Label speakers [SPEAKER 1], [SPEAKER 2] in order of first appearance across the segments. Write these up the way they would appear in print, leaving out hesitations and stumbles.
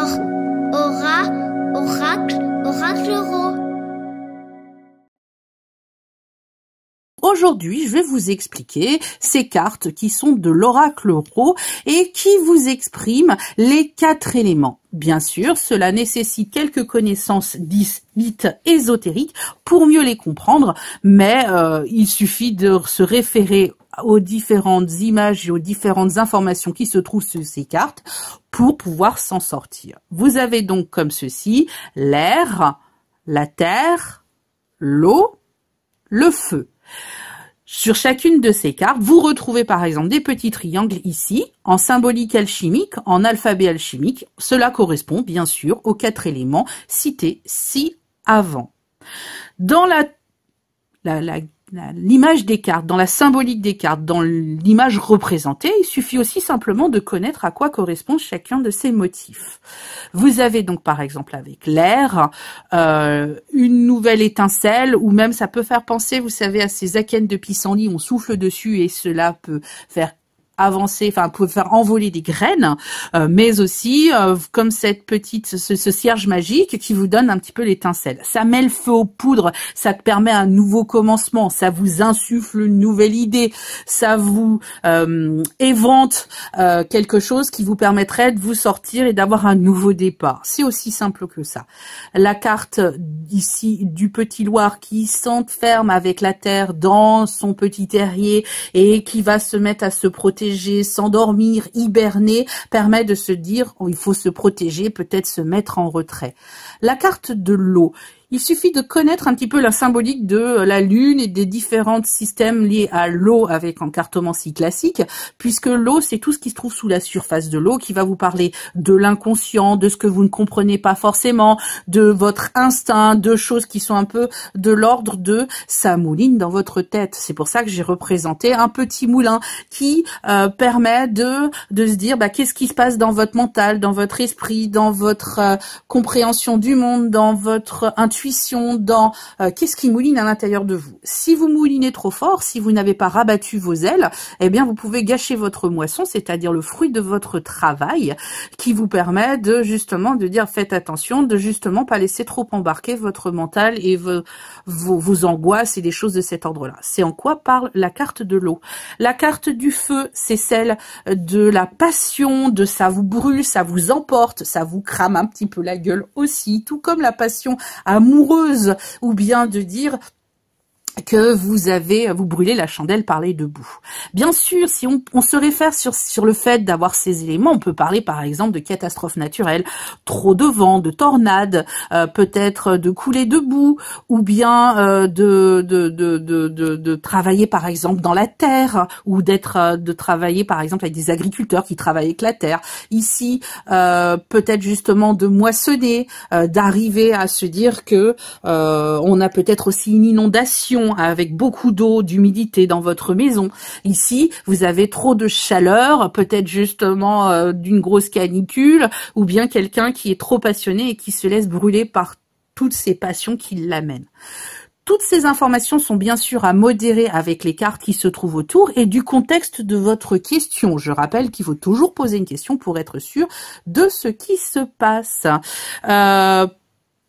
[SPEAKER 1] Aura, oracle, oracle.
[SPEAKER 2] Aujourd'hui, je vais vous expliquer ces cartes qui sont de l'oracle Ro et qui vous expriment les 4 éléments. Bien sûr, cela nécessite quelques connaissances dites ésotériques pour mieux les comprendre, mais il suffit de se référer aux différentes images et aux différentes informations qui se trouvent sur ces cartes pour pouvoir s'en sortir. Vous avez donc comme ceci l'air, la terre, l'eau, le feu. Sur chacune de ces cartes, vous retrouvez par exemple des petits triangles ici, en symbolique alchimique, en alphabet alchimique. Cela correspond bien sûr aux 4 éléments cités ci-avant. Dans l'image des cartes, dans la symbolique des cartes, dans l'image représentée, il suffit aussi simplement de connaître à quoi correspond chacun de ces motifs. Vous avez donc par exemple avec l'air, une nouvelle étincelle, ou même ça peut faire penser, vous savez, à ces akènes de pissenlit, on souffle dessus et cela peut faire avancer, enfin peut faire envoler des graines, mais aussi comme cette petite ce cierge magique qui vous donne un petit peu l'étincelle. Ça met le feu aux poudres, ça te permet un nouveau commencement, ça vous insuffle une nouvelle idée, ça vous évente quelque chose qui vous permettrait de vous sortir et d'avoir un nouveau départ. C'est aussi simple que ça. La carte ici du petit Loir qui s'enferme avec la terre dans son petit terrier et qui va se mettre à se protéger, s'endormir, hiberner, permet de se dire il faut se protéger, peut-être se mettre en retrait. La carte de l'eau. Il suffit de connaître un petit peu la symbolique de la lune et des différents systèmes liés à l'eau avec en cartomancie classique, puisque l'eau, c'est tout ce qui se trouve sous la surface de l'eau, qui va vous parler de l'inconscient, de ce que vous ne comprenez pas forcément, de votre instinct, de choses qui sont un peu de l'ordre de ça mouline dans votre tête. C'est pour ça que j'ai représenté un petit moulin qui permet de se dire qu'est-ce qui se passe dans votre mental, dans votre esprit, dans votre compréhension du monde, dans votre intuition, dans qu'est-ce qui mouline à l'intérieur de vous. Si vous moulinez trop fort, si vous n'avez pas rabattu vos ailes, eh bien vous pouvez gâcher votre moisson, c'est-à-dire le fruit de votre travail, qui vous permet de justement de dire faites attention, de justement pas laisser trop embarquer votre mental et vos angoisses et des choses de cet ordre-là. C'est en quoi parle la carte de l'eau. La carte du feu, c'est celle de la passion, de ça vous brûle, ça vous emporte, ça vous crame un petit peu la gueule aussi, tout comme la passion amoureuse, ou bien de dire que vous brûlez la chandelle par les deux bouts. Bien sûr, si on se réfère sur le fait d'avoir ces éléments, on peut parler par exemple de catastrophes naturelles, trop de vent, de tornades, peut-être de couler de boue, ou bien de travailler par exemple dans la terre, ou de travailler par exemple avec des agriculteurs qui travaillent avec la terre. Ici, peut-être justement de moissonner, d'arriver à se dire que on a peut-être aussi une inondation avec beaucoup d'eau, d'humidité dans votre maison. Ici, vous avez trop de chaleur, peut-être justement d'une grosse canicule, ou bien quelqu'un qui est trop passionné et qui se laisse brûler par toutes ces passions qui l'amènent. Toutes ces informations sont bien sûr à modérer avec les cartes qui se trouvent autour et du contexte de votre question. Je rappelle qu'il faut toujours poser une question pour être sûr de ce qui se passe.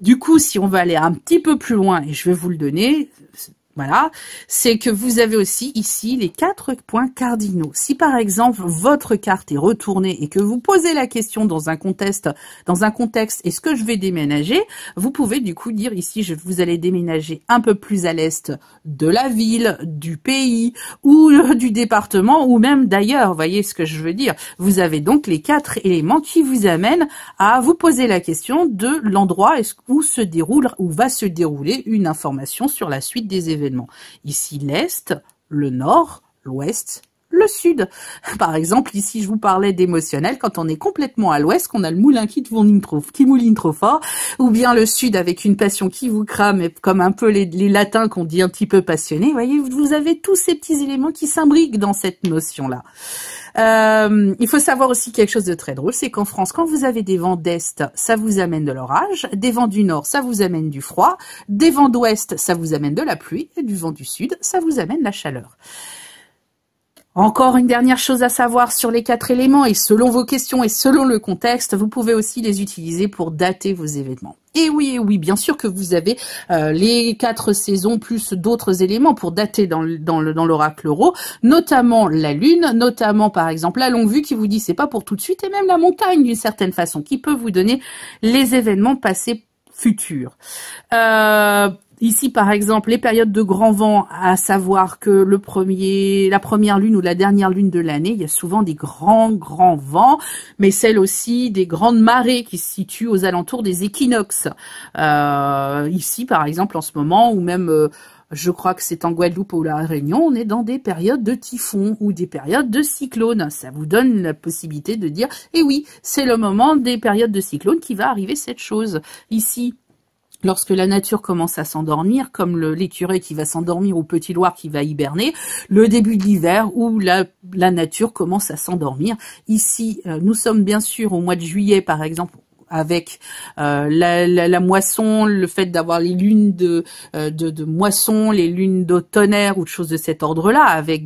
[SPEAKER 2] Du coup, si on va aller un petit peu plus loin, et je vais vous le donner, voilà, c'est que vous avez aussi ici les 4 points cardinaux. Si par exemple votre carte est retournée et que vous posez la question dans un contexte, est-ce que je vais déménager, vous pouvez du coup dire ici vous allez déménager un peu plus à l'est de la ville, du pays ou du département ou même d'ailleurs. Vous voyez ce que je veux dire. Vous avez donc les 4 éléments qui vous amènent à vous poser la question de l'endroit où va se dérouler une information sur la suite des événements. Ici, l'Est, le Nord, l'Ouest, le Sud. Par exemple, ici, je vous parlais d'émotionnel. Quand on est complètement à l'Ouest, qu'on a le moulin qui mouline trop fort, ou bien le Sud avec une passion qui vous crame, comme un peu les latins qu'on dit un petit peu passionnés. Vous voyez, vous avez tous ces petits éléments qui s'imbriquent dans cette notion-là. Il faut savoir aussi quelque chose de très drôle, c'est qu'en France, quand vous avez des vents d'Est, ça vous amène de l'orage, des vents du Nord, ça vous amène du froid, des vents d'Ouest, ça vous amène de la pluie, et du vent du Sud, ça vous amène la chaleur. Encore une dernière chose à savoir sur les 4 éléments, et selon vos questions et selon le contexte, vous pouvez aussi les utiliser pour dater vos événements. Et oui, bien sûr que vous avez les 4 saisons plus d'autres éléments pour dater dans l'oracle euro, notamment la lune, notamment par exemple la longue vue qui vous dit c'est pas pour tout de suite, et même la montagne d'une certaine façon, qui peut vous donner les événements passés futurs. Ici, par exemple, les périodes de grand vent, à savoir que la première lune ou la dernière lune de l'année, il y a souvent des grands vents, mais celle aussi des grandes marées qui se situent aux alentours des équinoxes. Ici, par exemple, en ce moment, ou même... je crois que c'est en Guadeloupe ou la Réunion, on est dans des périodes de typhon ou des périodes de cyclone. Ça vous donne la possibilité de dire, eh oui, c'est le moment des périodes de cyclone qui va arriver cette chose. Ici, lorsque la nature commence à s'endormir, comme l'écureuil qui va s'endormir ou Petit Loir qui va hiberner, le début de l'hiver où la nature commence à s'endormir. Ici, nous sommes bien sûr au mois de juillet, par exemple, avec la moisson, le fait d'avoir les lunes de moisson, les lunes d'automnaire ou de choses de cet ordre-là, avec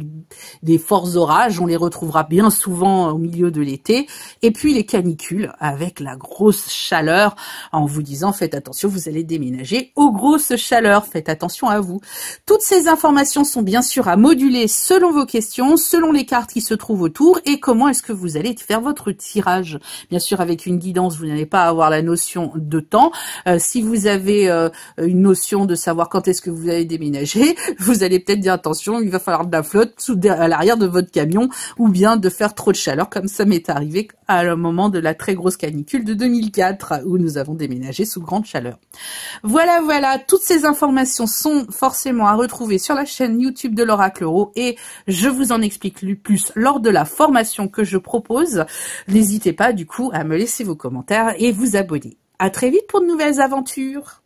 [SPEAKER 2] des forts orages, on les retrouvera bien souvent au milieu de l'été, et puis les canicules avec la grosse chaleur, en vous disant faites attention, vous allez déménager aux grosses chaleurs, faites attention à vous. Toutes ces informations sont bien sûr à moduler selon vos questions, selon les cartes qui se trouvent autour, et comment est-ce que vous allez faire votre tirage. Bien sûr, avec une guidance, vous n'allez pas avoir la notion de temps. Si vous avez une notion de savoir quand est-ce que vous allez déménager, vous allez peut-être dire attention, il va falloir de la flotte à l'arrière de votre camion, ou bien de faire trop de chaleur, comme ça m'est arrivé à le moment de la très grosse canicule de 2004, où nous avons déménagé sous grande chaleur. Voilà, toutes ces informations sont forcément à retrouver sur la chaîne YouTube de l'Oracle Euro, et je vous en explique plus lors de la formation que je propose. N'hésitez pas du coup à me laisser vos commentaires et vous abonner. À très vite pour de nouvelles aventures.